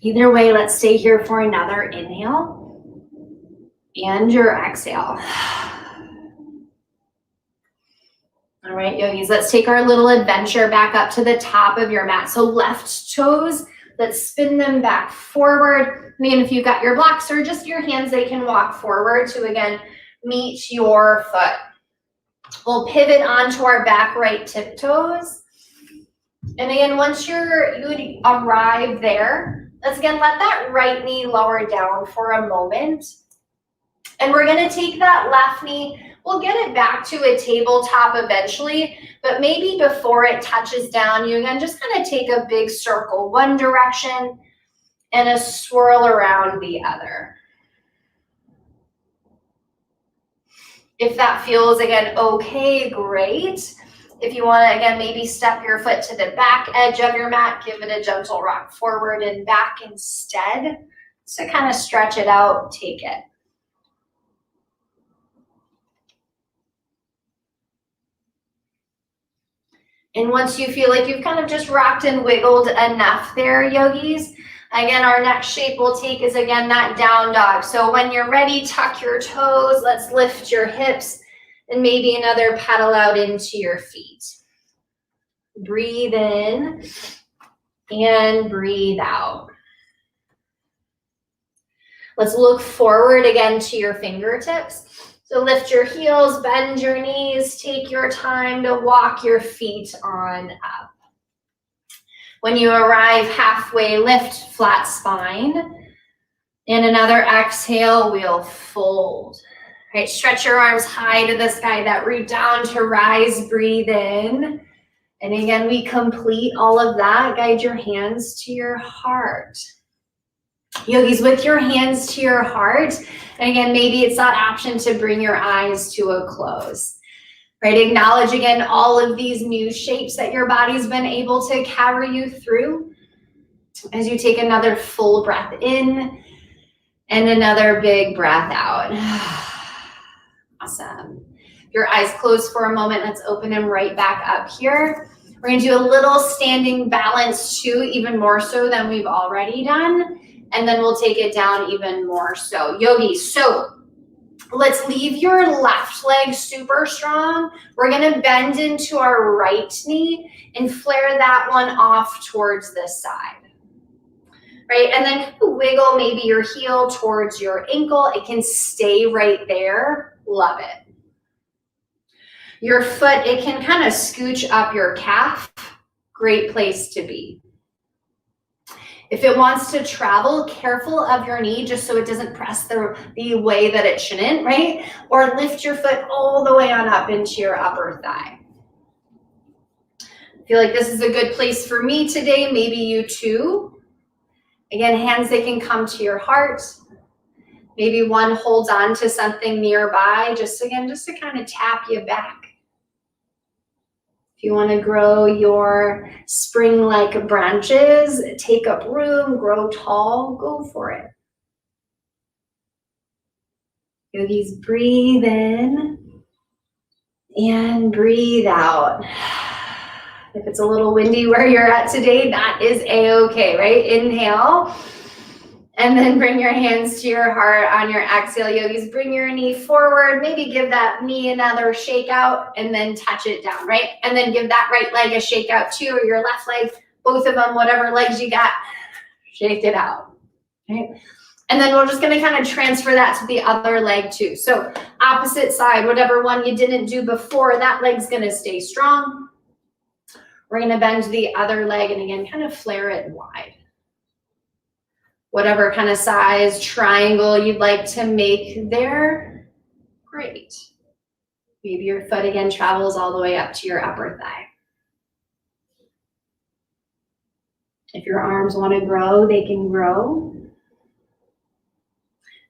Either way, let's stay here for another inhale and your exhale. All right, yogis, let's take our little adventure back up to the top of your mat. So left toes, let's spin them back forward. And again, if you've got your blocks or just your hands, they can walk forward to, again, meet your foot. We'll pivot onto our back right tiptoes. And again, once you arrive there, let's again let that right knee lower down for a moment. And we're gonna take that left knee, we'll get it back to a tabletop eventually, but maybe before it touches down, you again just kind of take a big circle one direction and a swirl around the other. If that feels, again, okay, great. If you want to, again, maybe step your foot to the back edge of your mat, give it a gentle rock forward and back instead. So kind of stretch it out, take it. And once you feel like you've kind of just rocked and wiggled enough there, yogis, again, our next shape we'll take is, again, that down dog. So when you're ready, tuck your toes. Let's lift your hips and maybe another pedal out into your feet. Breathe in and breathe out. Let's look forward again to your fingertips. So lift your heels, bend your knees, take your time to walk your feet on up. When you arrive halfway, lift flat spine. And another exhale, we'll fold. All right, stretch your arms high to the sky, that root down to rise, breathe in. And again, we complete all of that. Guide your hands to your heart. Yogis, with your hands to your heart, and again, maybe it's that option to bring your eyes to a close. Right, acknowledge again all of these new shapes that your body's been able to carry you through. As you take another full breath in and another big breath out. Awesome. Your eyes closed for a moment. Let's open them right back up here. We're going to do a little standing balance too, even more so than we've already done. And then we'll take it down even more so. Yogis, so let's leave your left leg super strong. We're going to bend into our right knee and flare that one off towards this side. Right, and then wiggle maybe your heel towards your ankle. It can stay right there. Love it. Your foot, it can kind of scooch up your calf. Great place to be. If it wants to travel, careful of your knee just so it doesn't press the way that it shouldn't, right? Or lift your foot all the way on up into your upper thigh. I feel like this is a good place for me today. Maybe you too. Again, hands, they can come to your heart. Maybe one holds on to something nearby, just to kind of tap you back. If you want to grow your spring-like branches, take up room, grow tall, go for it. Yogis, breathe in and breathe out. If it's a little windy where you're at today, that is a-okay, right? Inhale, and then bring your hands to your heart on your exhale. Yogis, bring your knee forward, maybe give that knee another shake out, and then touch it down, right? And then give that right leg a shake out too, or your left leg, both of them, whatever legs you got, shake it out, right? And then we're just gonna kind of transfer that to the other leg too. So opposite side, whatever one you didn't do before, that leg's gonna stay strong. We're gonna bend the other leg and again, kind of flare it wide. Whatever kind of size triangle you'd like to make there, great. Maybe your foot again travels all the way up to your upper thigh. If your arms wanna grow, they can grow.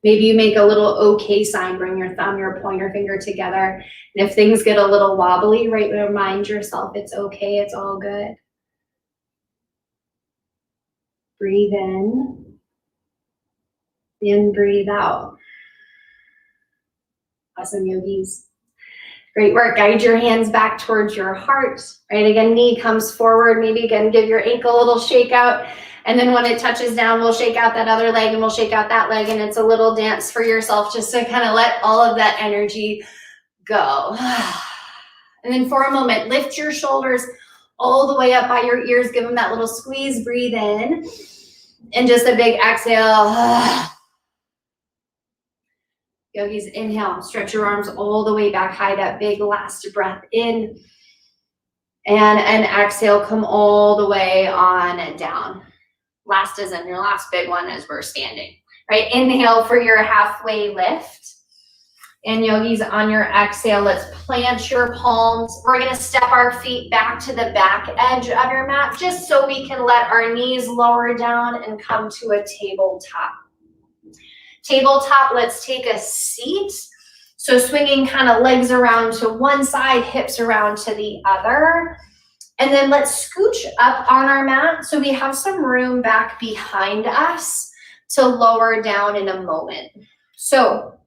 Maybe you make a little okay sign, bring your thumb, your pointer finger together. And if things get a little wobbly, right, remind yourself it's okay, it's all good. Breathe in and breathe out. Awesome, yogis. Great work. Guide your hands back towards your heart, right? Again, knee comes forward. Maybe again, give your ankle a little shake out. And then when it touches down, we'll shake out that other leg and we'll shake out that leg. And it's a little dance for yourself just to kind of let all of that energy go. And then for a moment, lift your shoulders all the way up by your ears. Give them that little squeeze. Breathe in. And just a big exhale. Yogis, inhale. Stretch your arms all the way back high. That big last breath in. And an exhale. Come all the way on down. Last is in your last big one as we're standing, right? Inhale for your halfway lift. And yogis, on your exhale, let's plant your palms. We're gonna step our feet back to the back edge of your mat just so we can let our knees lower down and come to a tabletop. Tabletop, let's take a seat. So swinging kind of legs around to one side, hips around to the other. And then let's scooch up on our mat so we have some room back behind us to lower down in a moment. So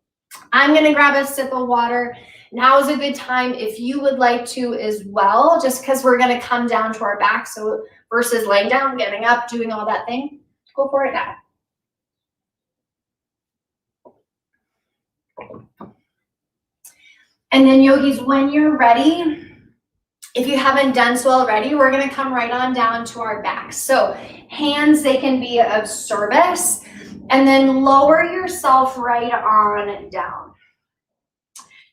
I'm gonna grab a sip of water. Now is a good time if you would like to as well, just because we're gonna come down to our back. So versus laying down, getting up, doing all that thing, go for it now. And then yogis, when you're ready, if you haven't done so already, we're gonna come right on down to our back. So hands, they can be of service, and then lower yourself right on down.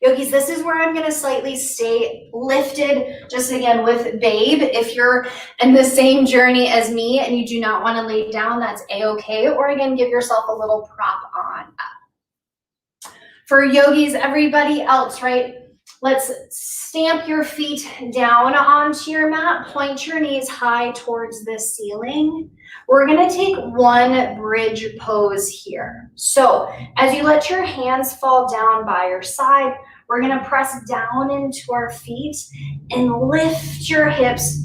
Yogis, this is where I'm gonna slightly stay lifted, just again with babe. If you're in the same journey as me and you do not wanna lay down, that's a-okay, or again, give yourself a little prop on up. For yogis, everybody else, right? Let's stamp your feet down onto your mat, point your knees high towards the ceiling. We're gonna take one bridge pose here. So as you let your hands fall down by your side, we're gonna press down into our feet and lift your hips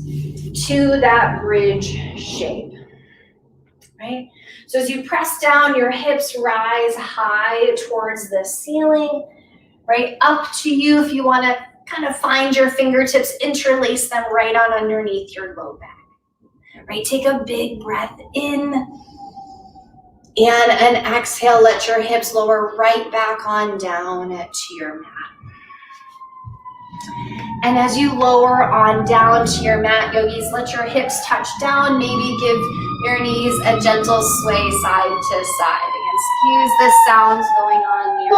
to that bridge shape. right? So as you press down, your hips rise high towards the ceiling, right? Up to you if you want to kind of find your fingertips, interlace them right on underneath your low back, right? Take a big breath in, and an exhale, let your hips lower right back on down to your mat. And as you lower on down to your mat, yogis, let your hips touch down. Maybe give your knees a gentle sway side to side. Again, excuse the sounds going on nearby.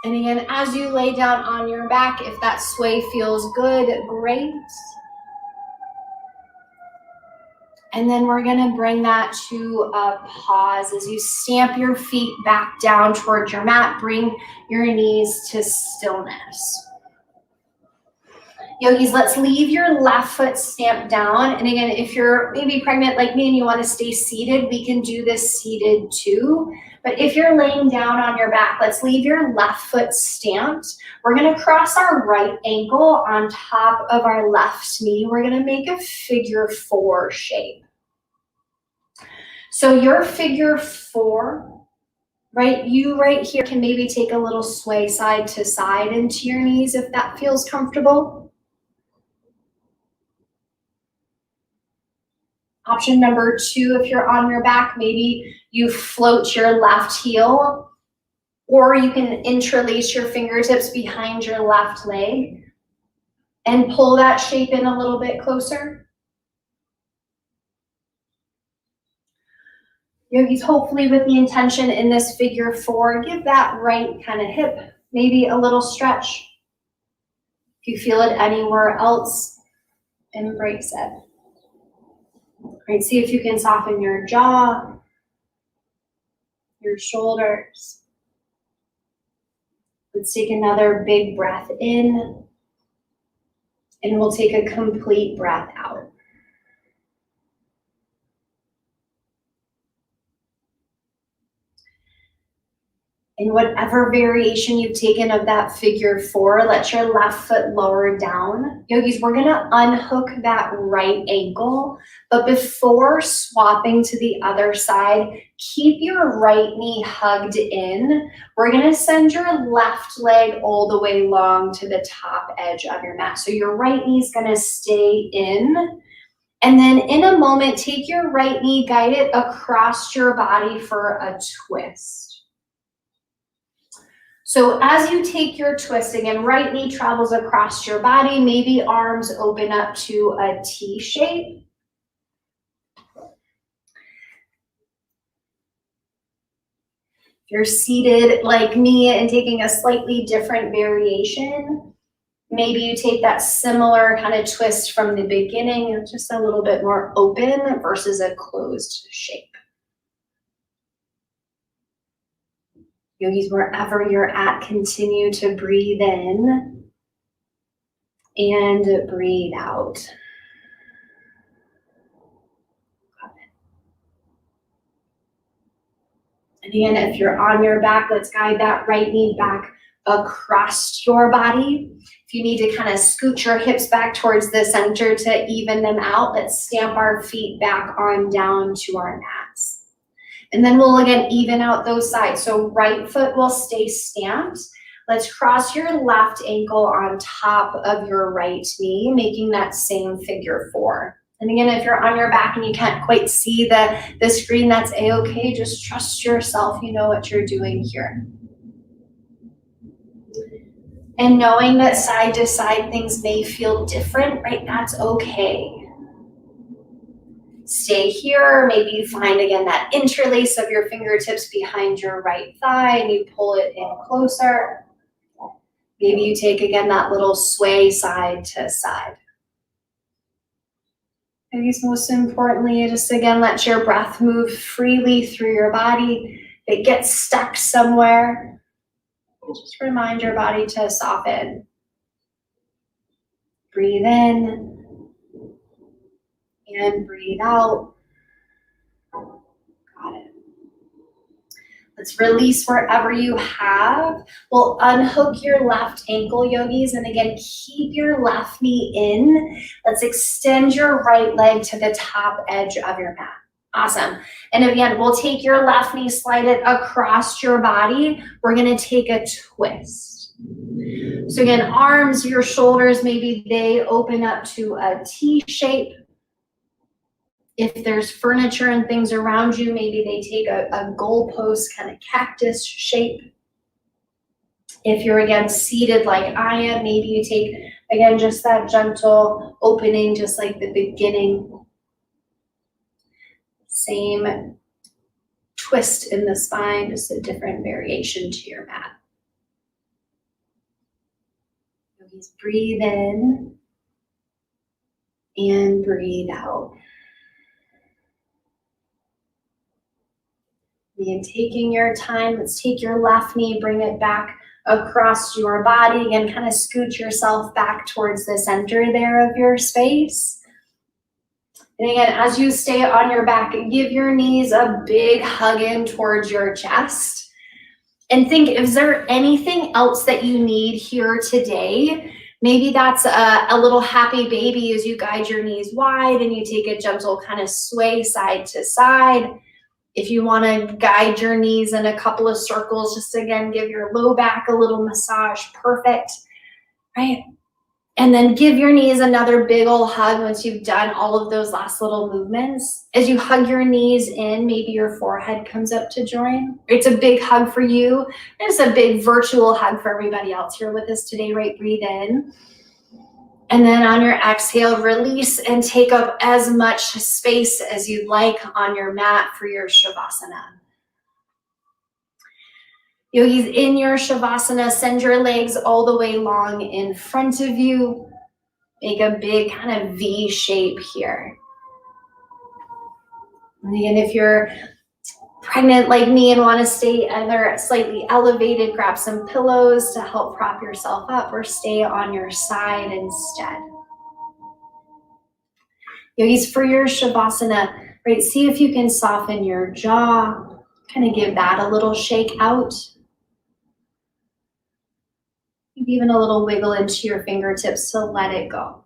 And again, as you lay down on your back, if that sway feels good, great. And then we're gonna bring that to a pause as you stamp your feet back down towards your mat. Bring your knees to stillness. Yogis, let's leave your left foot stamped down. And again, if you're maybe pregnant like me and you wanna stay seated, we can do this seated too. But if you're laying down on your back, let's leave your left foot stamped. We're gonna cross our right ankle on top of our left knee. We're gonna make a figure 4 shape. So your figure 4, right? You right here can maybe take a little sway side to side into your knees if that feels comfortable. Option number 2, if you're on your back, maybe you float your left heel, or you can interlace your fingertips behind your left leg and pull that shape in a little bit closer. Yogis, hopefully with the intention in this figure 4, give that right kind of hip maybe a little stretch. If you feel it anywhere else, embrace it. Right, see if you can soften your jaw, your shoulders. Let's take another big breath in, and we'll take a complete breath out. In whatever variation you've taken of that figure 4, let your left foot lower down. Yogis, we're gonna unhook that right ankle, but before swapping to the other side, keep your right knee hugged in. We're gonna send your left leg all the way long to the top edge of your mat. So your right knee is gonna stay in. And then in a moment, take your right knee, guide it across your body for a twist. So as you take your twist, again, right knee travels across your body, maybe arms open up to a T shape. If you're seated like me and taking a slightly different variation, maybe you take that similar kind of twist from the beginning, just a little bit more open versus a closed shape. Yogis, wherever you're at, continue to breathe in and breathe out. And again, if you're on your back, let's guide that right knee back across your body. If you need to kind of scoot your hips back towards the center to even them out, let's stamp our feet back on down to our mats. And then we'll again even out those sides. So right foot will stay stamped. Let's cross your left ankle on top of your right knee, making that same figure 4. And again, if you're on your back and you can't quite see the screen, that's a-okay. Just trust yourself. You know what you're doing here. And knowing that side to side things may feel different, right? That's okay. Stay here. Maybe you find, again, that interlace of your fingertips behind your right thigh and you pull it in closer. Maybe you take, again, that little sway side to side. Maybe most importantly, just, again, let your breath move freely through your body. If it gets stuck somewhere, just remind your body to soften. Breathe in. And breathe out. Got it. Let's release wherever you have. We'll unhook your left ankle, yogis, and again, keep your left knee in. Let's extend your right leg to the top edge of your mat. Awesome. And again, we'll take your left knee, slide it across your body. We're gonna take a twist. So again, arms, your shoulders, maybe they open up to a T shape. If there's furniture and things around you, maybe they take a goalpost kind of cactus shape. If you're, again, seated like I am, maybe you take, again, just that gentle opening, just like the beginning. Same twist in the spine, just a different variation to your mat. Yogis, breathe in and breathe out. Again, taking your time, let's take your left knee, bring it back across your body. Again, kind of scoot yourself back towards the center there of your space. And again, as you stay on your back, give your knees a big hug in towards your chest. And think, is there anything else that you need here today? Maybe that's a little happy baby as you guide your knees wide and you take a gentle kind of sway side to side. If you want to guide your knees in a couple of circles, just again, give your low back a little massage, perfect, right? And then give your knees another big old hug once you've done all of those last little movements. As you hug your knees in, maybe your forehead comes up to join. It's a big hug for you. It's a big virtual hug for everybody else here with us today, right? Breathe in. And then on your exhale, release and take up as much space as you'd like on your mat for your Shavasana. Yogis, in your Shavasana, send your legs all the way long in front of you. Make a big kind of V shape here. And again, if you're pregnant like me and want to stay either slightly elevated, grab some pillows to help prop yourself up or stay on your side instead. Yogis, for your Shavasana, right, see if you can soften your jaw, kind of give that a little shake out. Maybe even a little wiggle into your fingertips to let it go.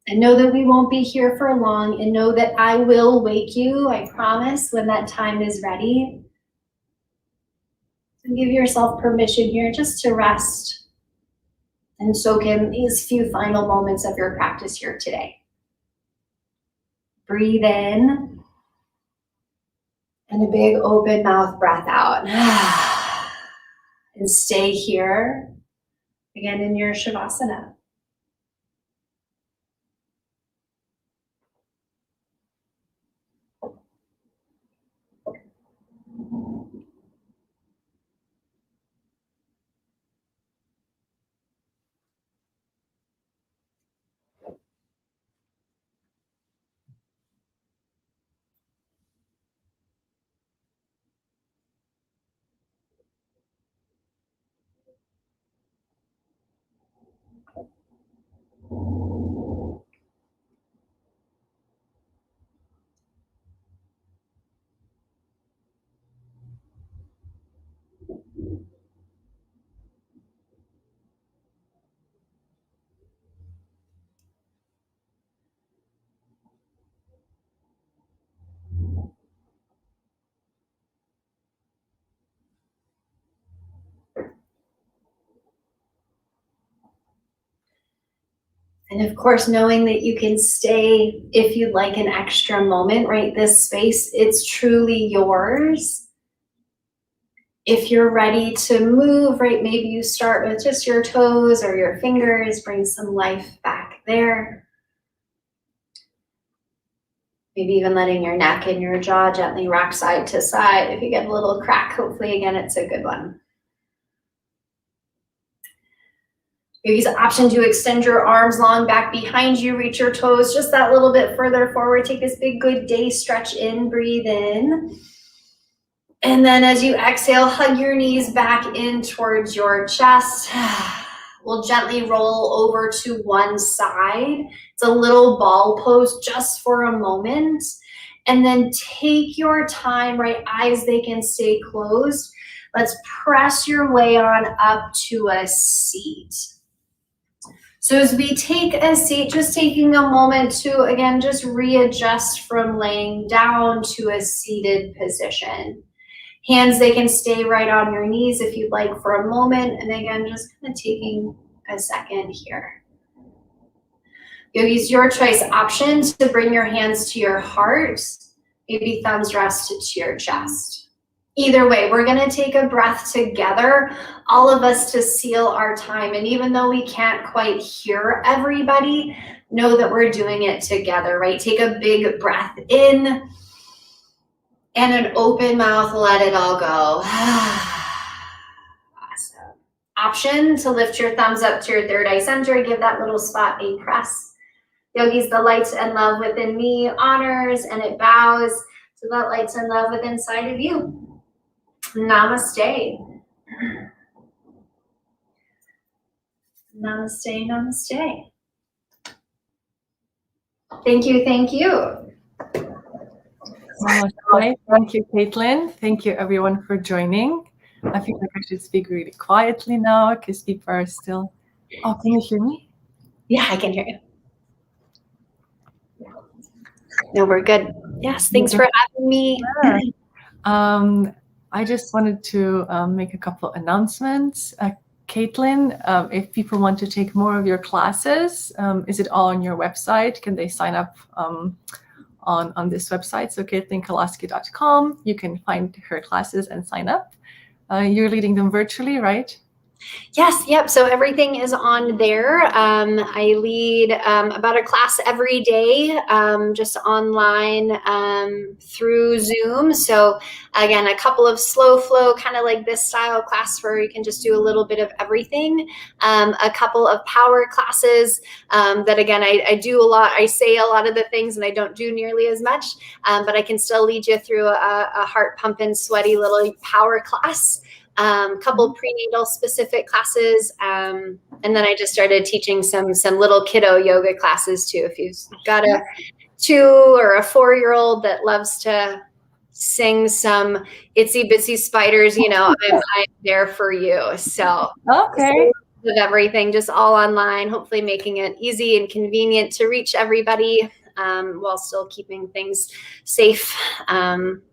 And know that we won't be here for long, and know that I will wake you, I promise, when that time is ready. And give yourself permission here just to rest and soak in these few final moments of your practice here today. Breathe in and a big open mouth breath out. And stay here, again, in your Shavasana. And of course, knowing that you can stay if you'd like an extra moment, right? This space, it's truly yours. If you're ready to move, right? Maybe you start with just your toes or your fingers, bring some life back there. Maybe even letting your neck and your jaw gently rock side to side. If you get a little crack, hopefully, again, it's a good one. Use the option to extend your arms long back behind you, reach your toes just that little bit further forward. Take this big good day stretch in, breathe in. And then as you exhale, hug your knees back in towards your chest. We'll gently roll over to one side. It's a little ball pose just for a moment. And then take your time, right? Eyes, they can stay closed. Let's press your way on up to a seat. So as we take a seat, just taking a moment to, again, just readjust from laying down to a seated position. Hands, they can stay right on your knees if you'd like for a moment. And again, just kind of taking a second here. You'll use your choice option to bring your hands to your heart, maybe thumbs rested to your chest. Either way, we're gonna take a breath together, all of us, to seal our time. And even though we can't quite hear everybody, know that we're doing it together, right? Take a big breath in and an open mouth, let it all go. Awesome. Option to lift your thumbs up to your third eye center, give that little spot a press. Yogis, the light and love within me honors and it bows to that light and love within inside of you. Namaste. Namaste, namaste. Thank you, thank you. Namaste. Thank you, Caitlin. Thank you, everyone, for joining. I feel like I should speak really quietly now because people are still... Oh, can you hear me? Yeah, I can hear you. No, we're good. Yes, thanks for having me. Yeah. I just wanted to make a couple announcements. Caitlin, if people want to take more of your classes, is it all on your website? Can they sign up on this website? So CaitlinKolaski.com. You can find her classes and sign up. You're leading them virtually, right? Yes, yep. So everything is on there. I lead about a class every day, just online through Zoom. So again, a couple of slow flow, kind of like this style class where you can just do a little bit of everything. A couple of power classes that again, I do a lot. I say a lot of the things and I don't do nearly as much, but I can still lead you through a heart pumping, sweaty little power class. Couple prenatal specific classes, and then I just started teaching some little kiddo yoga classes too. If you've got a 2 or a 4-year-old that loves to sing some itsy bitsy spiders, you know, I'm there for you. So okay, of everything, just all online, hopefully making it easy and convenient to reach everybody. While still keeping things safe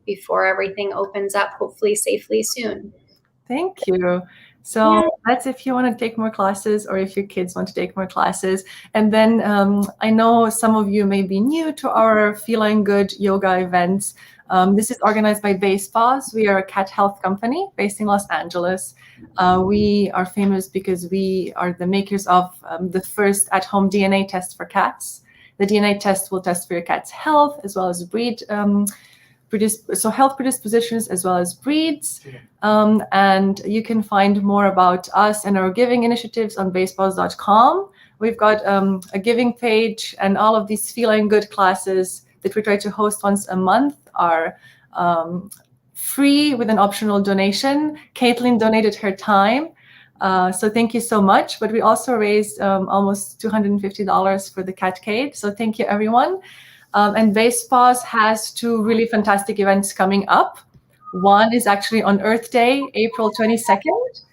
before everything opens up, hopefully safely soon. Thank you. So that's if you want to take more classes or if your kids want to take more classes. And then I know some of you may be new to our Feline Good yoga events. This is organized by Basepaws. We are a cat health company based in Los Angeles. We are famous because we are the makers of the first at-home DNA test for cats. The DNA test will test for your cat's health as well as breed health predispositions as well as breeds. And you can find more about us and our giving initiatives on basepaws.com. We've got a giving page, and all of these Feline Good classes that we try to host once a month are free with an optional donation. Caitlin donated her time. So thank you so much. But we also raised almost $250 for the Catcade. So thank you, everyone. And Basepaws has 2 really fantastic events coming up. One is actually on Earth Day, April 22nd.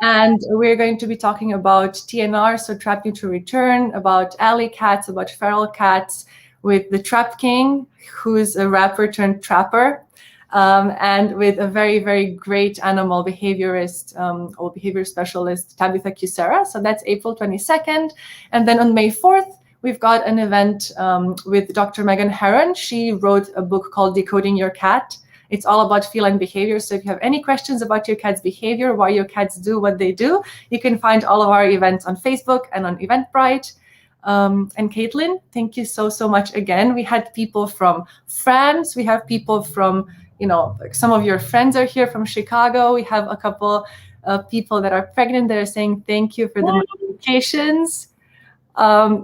And we're going to be talking about TNR, so Trap Neutral Return, about alley cats, about feral cats, with the Trap King, who's a rapper turned trapper, and with a very, very great animal behaviorist or behavior specialist, Tabitha Kucera. So that's April 22nd. And then on May 4th, we've got an event with Dr. Megan Heron. She wrote a book called Decoding Your Cat. It's all about feline behavior. So if you have any questions about your cat's behavior, why your cats do what they do, you can find all of our events on Facebook and on Eventbrite. And Caitlin, thank you so, so much again. We had people from France. We have people from, you know, some of your friends are here from Chicago. We have a couple of people that are pregnant that are saying thank you for the notifications.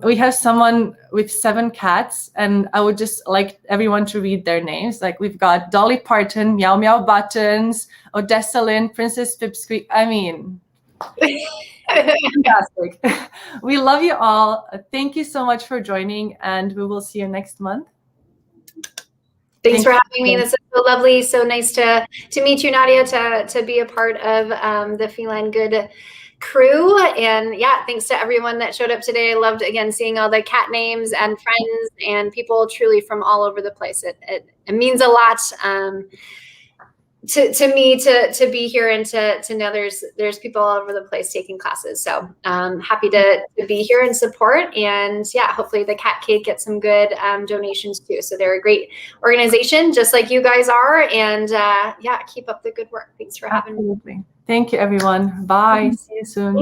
We have someone with 7 cats, and I would just like everyone to read their names. Like we've got Dolly Parton, Meow Meow Buttons, Odessa Lynn, Princess Pipsqueak. I mean, fantastic. We love you all. Thank you so much for joining, and we will see you next month. Thanks for having me. This is so lovely. So nice to meet you, Nadia, to be a part of the Feline Good crew. And yeah, thanks to everyone that showed up today. I loved, again, seeing all the cat names and friends and people truly from all over the place. It means a lot to me to be here and to know there's people all over the place taking classes. So happy to be here and support. And yeah, hopefully the Cat Cave gets some good donations too. So they're a great organization, just like you guys are. And yeah, keep up the good work. Thanks for having me. Thank you, everyone. Bye. See you soon.